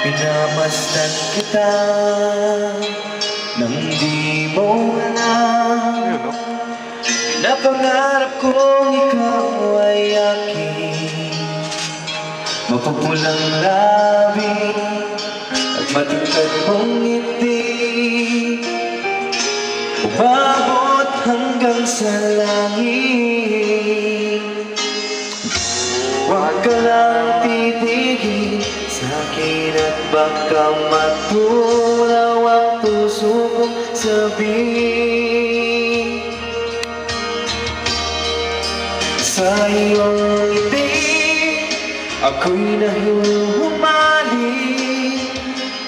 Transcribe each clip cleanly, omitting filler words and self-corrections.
Pinamasdan kita nang di mo alam. Pinapangarap kong ikaw ay aking mapupulang labi at matingkad mong ngiti, umabot hanggang sa langit. Huwag ka lang titigil sa'kin at baka matulaw ang puso kong sabihin. Sa iyong ngiti ako'y nahuhumali,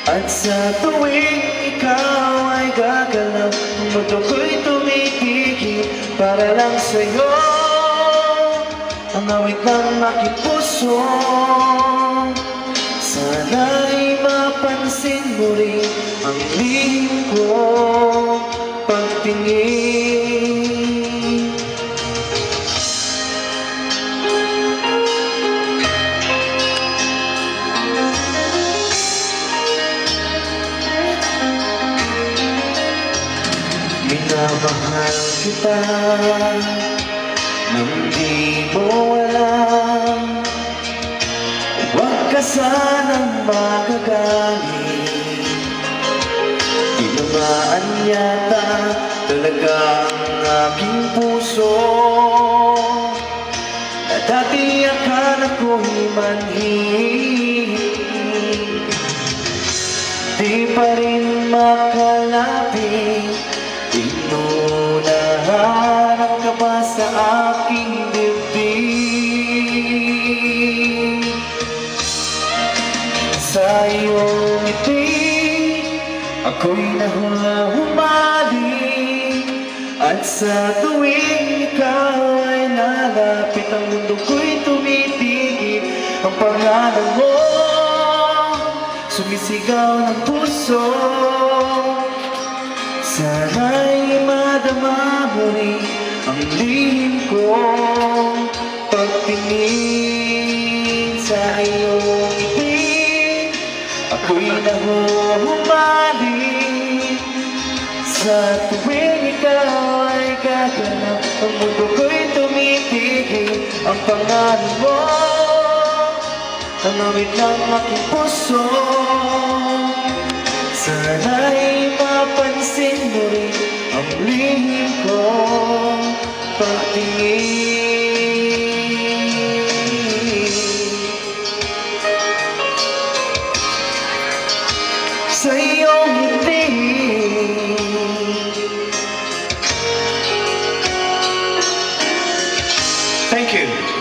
at sa tuwing ikaw ay gagalaw, ang mundo ko'y tumitigil para lang sa'yo. Ang awit ng aking puso, sana'y mapansin mo rin ang lihim kong pagtingin. Minamahal kita nang di mo alam. Huwag ka sanang magagalit, tinamaan yata talaga ang aking puso, na dati akala ko'y manhihik. Di pa rin makalapit, di mo nahanap ka ba sa aking dibdib? Sa iyong ngiti ako'y nahuhumali, at sa tuwing ikaw ay nalapit, ang mundo ko'y tumitigil. Ang pangalan mo sumisigaw ng puso, sana'y madama mo rin ang lihim kong pagtingin. Sa iyong ngiti ako'y nahuhumali, sa tuwing ikaw ay gagalaw, ang mundo ko'y tumitigil. Ang pangalan mo ang awit ng aking puso, sana'y mapansin mo rin ang lihim kong pagtingin. Sa iyong ngiti thank you.